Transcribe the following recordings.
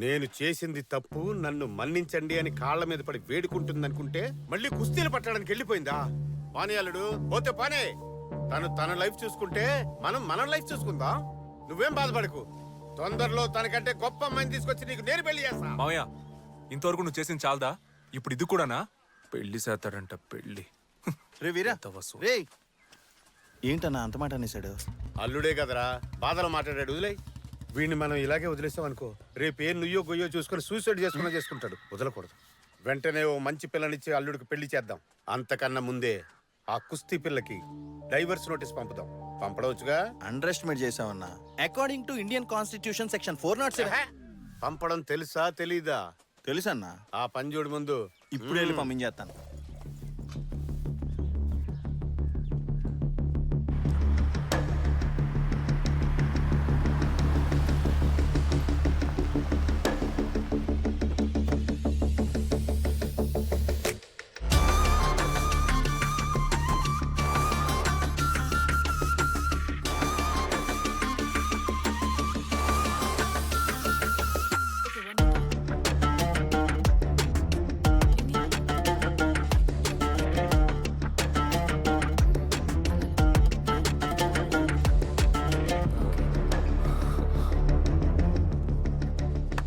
నేను చేసింది తప్పు, నన్ను మన్నించండి అని కాళ్ళ మీద పడి వేడుకుంటుందనుకుంటే మళ్ళీ కుస్తీలు పట్టడానికి వెళ్ళిపోయిందా? పానీ అల్లుడు, పోతే పానే. తన లైఫ్ చూసుకుంటే మనం లైఫ్ చూసుకుందాం. నువ్వేం బాధపడకు. తొందరలో తనకంటే గొప్ప అమ్మాయిని తీసుకొచ్చి నీకు నేను పెళ్లి చేస్తా. మావయ్య, ఇంతవరకు నువ్వు చేసింది చాలదా? ఇప్పుడు ఇది కూడానా? పెళ్లి చేస్తాడంట పెళ్లి. రే వీరా, రే ఏంటన్నా అంత మాట అనేసాడు? అల్లుడే కదరా, బాధలు మాట్లాడాడు. వదిలేయ్. వీడిని మనం ఇలాగే వదిలేస్తాం అనుకో, రేపు ఏం నుయ్యో గొయ్యో చూసుకొని సూసైడ్ చేసుకుంటాడు. వదలకూడదు. వెంటనే ఓ మంచి పిల్లనిచ్చి అల్లుడికి పెళ్లి చేద్దాం. అంతకన్నా ముందే ఆ కుస్తీ పిల్లకి డైవర్స్ నోటీస్ పంపుదాం. పంపడవచ్చుగా? అండర్ ఎస్టిమేట్ చేసావన్నా. According to Indian constitution section 407. పంపడం తెలుసా తెలీదా? తెలుసన్నా. ఆ పని చూడు ముందు. ఇప్పుడు వెళ్ళి పంపించేస్తాను.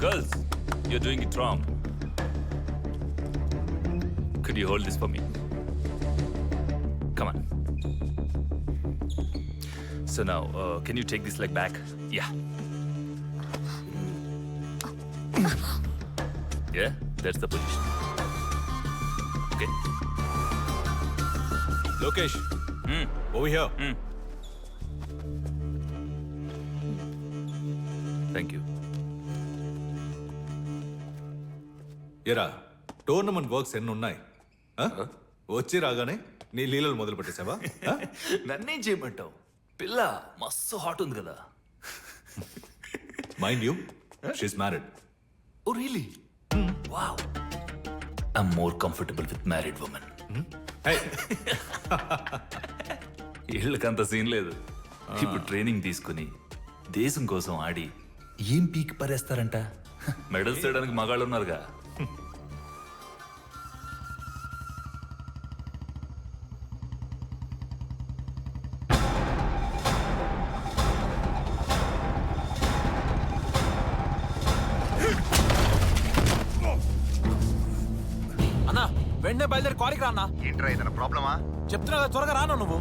Girls, you're doing it wrong. Could you hold this for me? Come on. So now, can you take this leg back? Yeah. Yeah, that's the position. Okay. Lokesh, over here. Thank you. ఎరా, tournament works ఎన్ని ఉన్నాయి? వచ్చి రాగానే నీ లీలలు మొదలు పెట్టేసావా? నన్నేం చేయమంటావు? పిల్ల మస్తు హాట్ ఉంది కదా. Mind you, she's married. Oh really? Wow. I'm more comfortable with married women. వీళ్ళకంత సీన్ లేదు. ఇప్పుడు ట్రైనింగ్ తీసుకుని దేశం కోసం ఆడి ఏం పీకి పారేస్తారంట. మెడల్స్ చేయడానికి మగాళ్ళు ఉన్నారుగా. అన్నా, వెంటనే బయలుదేరి కారికి రా అన్నా. ఏంట్రా ఏదైనా ప్రాబ్లమా? చెప్తున్నా కదా, త్వరగా రానా నువ్వు.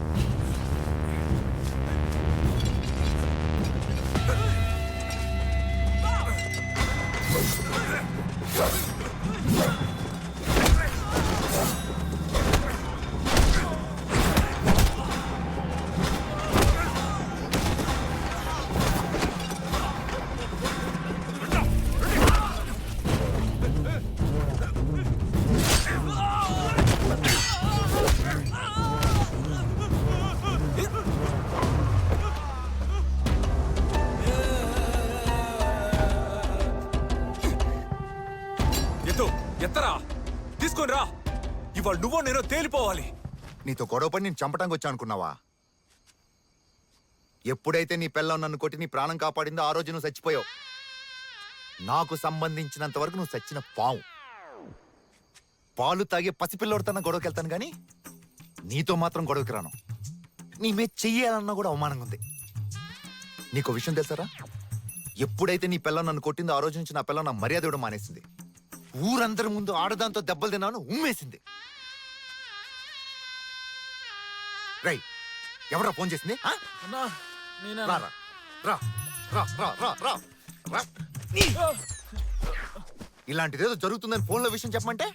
ఎత్తరా, తీసుకొని రా. ఇవాళ నువ్వో నేను తేలిపోవాలి. నీతో గొడవపడి నేను చంపటానికి వచ్చా అనుకున్నావా? ఎప్పుడైతే నీ పిల్లం నన్ను కొట్టి నీ ప్రాణం కాపాడిందో ఆ రోజు నువ్వు చచ్చిపోయావు. నాకు సంబంధించినంత వరకు నువ్వు చచ్చిన పావు. పాలు తాగే పసిపిల్లోడితోన్న గొడవకి వెళ్తాను కానీ నీతో మాత్రం గొడవకి రాను. నీ మీద చెయ్యాలన్నా కూడా అవమానంగా ఉంది. నీకు విషయం తెలుసారా? ఎప్పుడైతే నీ పిల్లం నన్ను కొట్టిందో ఆ రోజు నుంచి నా పిల్లం నా మర్యాద ఇవ్వడం మానేసింది. ఊరందరి ముందు ఆడదాంతో దెబ్బలు తిన్నాను ఉమ్మేసింది. రై, ఎవరా ఫోన్ చేసింది? ఇలాంటిదేదో జరుగుతుందని ఫోన్లో విషయం చెప్పమంటే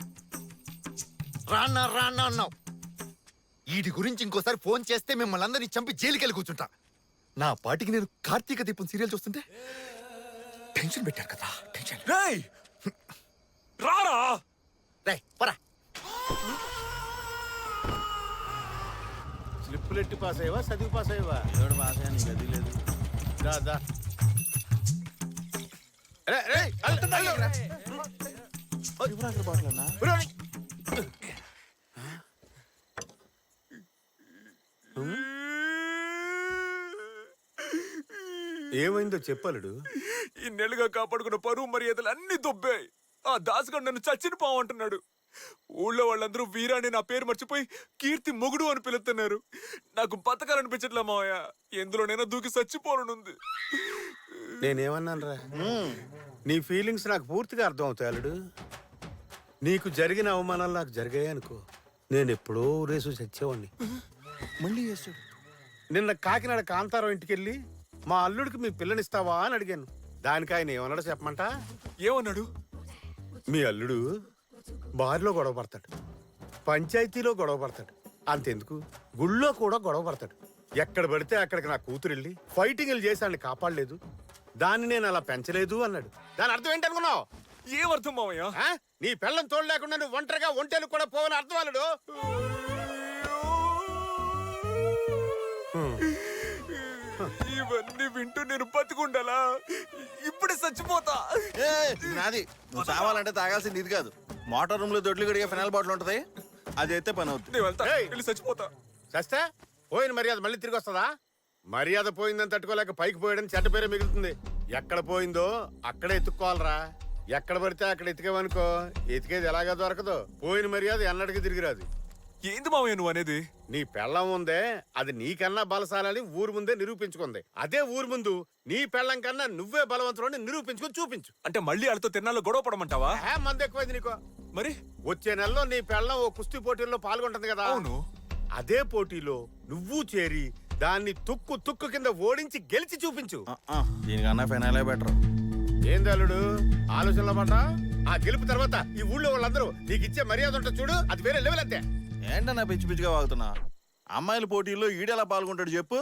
రాన్నా రాన్నా అన్నావు. వీటి గురించి ఇంకోసారి ఫోన్ చేస్తే మిమ్మల్ని అందరినీ చంపి జైలుకెళ్ళి కూర్చుంటా. నా పాటికి నేను కార్తీక దీపం సీరియల్ చూస్తుంటే టెన్షన్ పెట్టారు కదా. టెన్షన్ రారా. పరా. స్లిప్పులెట్టి పాస్ అయ్యవా, చదివి పాస్ అయ్యవా? ఎవడు పాస్ అయ్యా? నీకు అది లేదు. దా. బాటలన్నా ఏమైందో చెప్పాలడు. ఇన్నేళ్ళుగా కాపాడుకున్న పరువు మర్యాదలు అన్ని దొబ్బాయి. ఆ దాసుగాడు నన్ను చచ్చిన పావంటున్నాడు. ఊళ్ళో వాళ్ళందరూ వీరాని నా పేరు మర్చిపోయి కీర్తి మొగుడు అని పిలుస్తున్నారు. నాకు బతకాలనిపించట్లే మావయ్య. ఎందులోనైనా దూకి చచ్చిపోనుంది. నేనేమన్నానురా? నీ ఫీలింగ్స్ నాకు పూర్తిగా అర్థం అవుతాయి అల్లుడు. నీకు జరిగిన అవమానాలు నాకు జరిగాయి అనుకో, నేను ఎప్పుడో రేసు చచ్చేవాడిని. మళ్ళీ చేస్తాడు. నిన్న కాకినాడ కాంతారావు ఇంటికెళ్ళి మా అల్లుడికి మీ పిల్లనిస్తావా అని అడిగాను. దానికి ఆయన ఏమన్నాడో చెప్పమంటా? ఏమన్నాడు? మీ అల్లుడు బారిలో గొడవ పడతాడు, పంచాయతీలో గొడవ పడతాడు, అంతెందుకు గుళ్ళో కూడా గొడవ పడతాడు. ఎక్కడ పడితే అక్కడికి నా కూతురు వెళ్ళి ఫైటింగ్లు చేసి ఆయన కాపాడలేదు, దాన్ని నేను అలా పెంచలేదు అన్నాడు. దాని అర్థం ఏంటనుకున్నావు? ఏమర్థం మావయ్య? ఆ? నీ పెళ్ళం తోడు లేకుండా నువ్వు ఒంటరిగా ఒంటేలు కూడా పోవని అర్థం అల్లుడు. ఇవన్నీ వింటూ నేను బతికుండాలా? ఇప్పుడే చచ్చిపోతా. నాది నువ్వు చావాలంటే తాగాల్సింది ఇది కాదు. మోటార్ రూమ్ లో దొడ్లు గడిగే ఫినాల్ బాటిల్ ఉంటది, అది అయితే పని అవుతుంది. నేను వెళ్తా. ఏయ్! వెళ్ళి చచ్చిపోతా. చస్తే పోయిన మర్యాద మళ్ళీ తిరిగి వస్తుందా? మర్యాద పోయిందని తట్టుకోలేక పైకి పోయడం చెడ్డ పేరే మిగులుతుంది. ఎక్కడ పోయిందో అక్కడే ఎత్తుక్కోవాలరా. ఎక్కడ పడితే అక్కడ ఎతికేవనుకో, ఎతికేది ఎలాగా దొరకదు. పోయిన మర్యాద ఎన్నటికి తిరిగిరాదు. ఏంది మావయ్య నువ్వు అనేది? నీ పెళ్ళం ఉందే, అది నీకన్నా బలశాలని ఊరు ముందే నిరూపించుకుంది. అదే ఊరు ముందు నీ పెళ్ళం కన్నా నువ్వే బలవంతులని నిరూపించుకొని చూపించు. అంటే మళ్ళీ వాళ్ళతో తిరణాల్లో గొడవ పడమంటావా? మంది ఎక్కువైంది నీకో. మరి వచ్చే నెలలో నీ పెళ్ళం ఓ కుస్తీ పోటీల్లో పాల్గొంటుంది కదా. అవును. అదే పోటీలో నువ్వు చేరి దాన్ని తుక్కు తుక్కు కింద ఓడించి గెలిచి చూపించు. దీనికన్నా ఫినాలే బెటర్. ఏంది అల్లుడు ఆలోచనలో పడ్డా? ఆ గెలుపు తర్వాత ఈ ఊళ్ళో వాళ్ళందరూ నీకు ఇచ్చే మర్యాద ఉంటుంది చూడు, అది వేరే లెవెల్ అంతే. ఏంటన్నా పిచ్చి పిచ్చిగా వాగుతున్నా? అమ్మాయిల పోటీల్లో ఈడెలా పాల్గొంటాడు చెప్పు?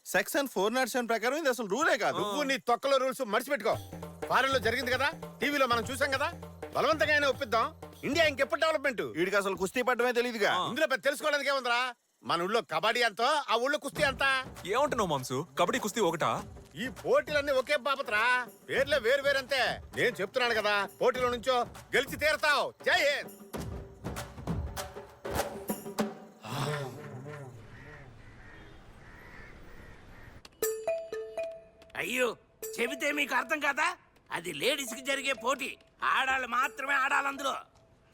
సెక్షన్ 407 ప్రకారం ఇది అసలు రూలే కాదు. నువ్వు నీ తొక్కలో రూల్స్ మర్చిపెట్టుకో. ఫారెన్ లో జరిగింది కదా, టీవీలో మనం చూసాం కదా. బలవంతంగా అయినా ఒప్పిద్దాం. ఇండియా ఇంకెప్పుడు డెవలప్మెంట్? వీడికి అసలు కుస్తీ పడ్డమే తెలియదుగా. ఇందులో పెద్ద తెలుసుకోవడానికి ఏముందిరా? మన ఊళ్ళో కబడ్డీ ఎంతో, ఆ ఊళ్ళో కుస్తీ ఎంత? ఏమంటున్నావు మాంసు? కబడ్డీ కుస్తీ ఒకటా? ఈ పోటీలన్నీ ఒకే బాపత్రా, పేర్లే వేరు వేరంతే. నేను చెప్తున్నాను కదా, పోటీలో నుంచో గెలిచి తీరతావు. జై హింద్. అయ్యో, చెబితే మీకు అర్థం కాదా? అది లేడీస్ కి జరిగే పోటీ. ఆడాళ్ళు మాత్రమే ఆడాలి అందులో.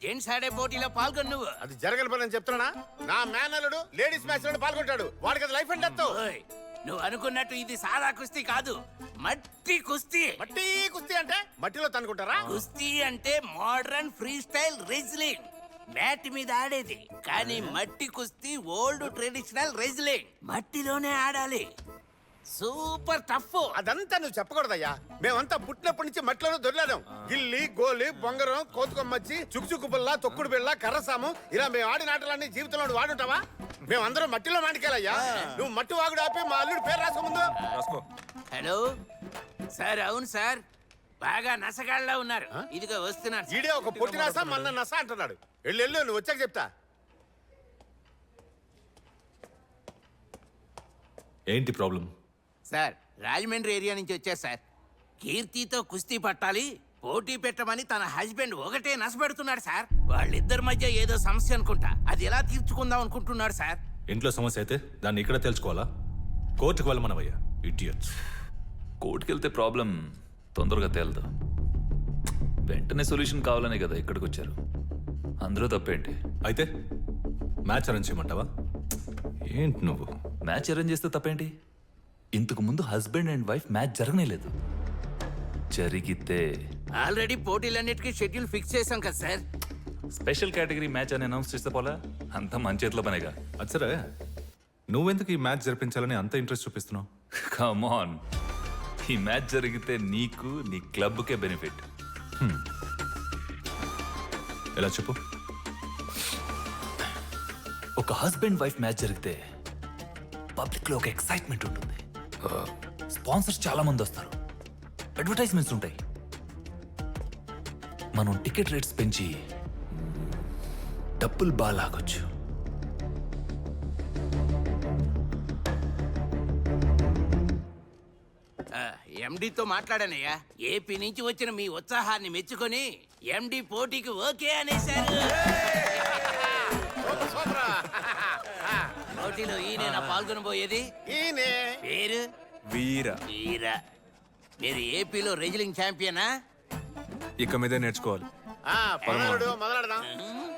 జెంట్స్ ఆడే పోటీలో పాల్గొను నువ్వు. అది జరగని పని అని చెప్తున్నా. నా మేనల్లుడు లేడీస్ మ్యాచ్ లో పాల్గొంటాడు. వాడికి అది లైఫ్ అండ్ డెత్. ఓయ్, నువ్వు అనుకున్నట్టు ఇది సాదా కుస్తీ కాదు, మట్టి కుస్తీ. మట్టి కుస్తీ అంటే మట్టిలో తనుకుంటారా? కుస్తీ అంటే modern freestyle wrestling, mat మీద ఆడేది. కానీ మట్టి కుస్తీ ఓల్డ్ ట్రెడిషనల్ రెజ్లింగ్, మట్టిలోనే ఆడాలి. Super tough. అదంతా నువ్వు చెప్పకూడదయ్యా. మేమంతా పుట్టినప్పటి నుంచి మట్టిలోనే దొరిలాం. గిల్లి, గోలి, బొంగరం, కోతుకొమ్మచ్చి, చుక్చుక్కు బిళ్ళ, తొక్కుడు బిళ్ళ, కర్రసాము, ఇలా మేము ఆడిన ఆటలన్నీ జీవితంలో నువ్వు వాడుంటావా? మేమందరం మట్టిలో మాటికెళ్ళయ్యా. నువ్వు మట్టి వాగుడు ఆపి మా అల్లుడి పేరు రాసుకో ముందు. రాసుకో. Hello sir. అవును సార్, బాగా నసగాళ్ళ ఉన్నారు. ఇదిగో వస్తున్నారు. ఈడే ఒక పొట్టి నాస మన నస అంటున్నాడు. వెళ్ళు, నువ్వు వచ్చాక చెప్తా. ఏంటి ప్రాబ్లం? సార్, రాజమండ్రి ఏరియా నుంచి వచ్చారు సార్. కీర్తితో కుస్తీ పట్టాలి, పోటీ పెట్టమని తన హస్బెండ్ ఒకటే నసపెడుతున్నాడు సార్. వాళ్ళిద్దరి మధ్య ఏదో సమస్య అనుకుంటా. అది ఎలా తీర్చుకుందాం అనుకుంటున్నాడు సార్. ఇంట్లో సమస్య అయితే దాన్ని ఇక్కడ తెలుసుకోవాలా? కోర్టుకు వెళ్ళమనవయ్యా, ఇడియట్స్. కోర్టుకి వెళ్తే ప్రాబ్లం తొందరగా తేలదు. వెంటనే సొల్యూషన్ కావాలనే కదా ఇక్కడికి వచ్చారు. అందరూ తప్పేంటి? అయితే మ్యాచ్ అరేంజ్ చేయమంటావా? ఏంటి నువ్వు? మ్యాచ్ అరేంజ్ చేస్తే తప్పేంటి? ఇంతకు ముందు హస్బెండ్ అండ్ వైఫ్ మ్యాచ్ జరగనేలేదు. జరిగితే ఆల్రెడీ పోటీలన్నిటికీ షెడ్యూల్ ఫిక్స్ చేశాం కదా సార్. స్పెషల్ కేటగిరీ మ్యాచ్ అని అనౌన్స్ చేస్తే పోలా? అంతా మన చేతిలో పనేగా. అచ్చరే, నువ్వెందుకు ఈ మ్యాచ్ జరిపించాలని అంత ఇంట్రెస్ట్ చూపిస్తున్నావు? కమ్ ఆన్, ఈ మ్యాచ్ జరిగితే నీకు నీ క్లబ్కే బెనిఫిట్. ఎలా చెప్పు? ఒక హస్బెండ్ వైఫ్ మ్యాచ్ జరిగితే పబ్లిక్ లో ఒక ఎక్సైట్మెంట్ ఉంటుంది. స్పాన్సర్స్ చాలా మంది వస్తారు, అడ్వర్టైజ్మెంట్స్ ఉంటాయి. మనం టికెట్ రేట్స్ పెంచి డబ్బులు బాగా లాగొచ్చు. ఎండితో మాట్లాడానయ్యా. ఏపీ నుంచి వచ్చిన మీ ఉత్సాహాన్ని మెచ్చుకొని ఎండి పోటీకి ఓకే అనేశారు. పోటీలో ఈయన పాల్గొనబోయేది. ఈయనే పేరు వీర. వీరా మీరు ఏపీలో రెజ్లింగ్ ఛాంపియనా? ఇక మీదే నేర్చుకోవాలి. పదనాలుడు మొదలెడదాం. ఉమ్,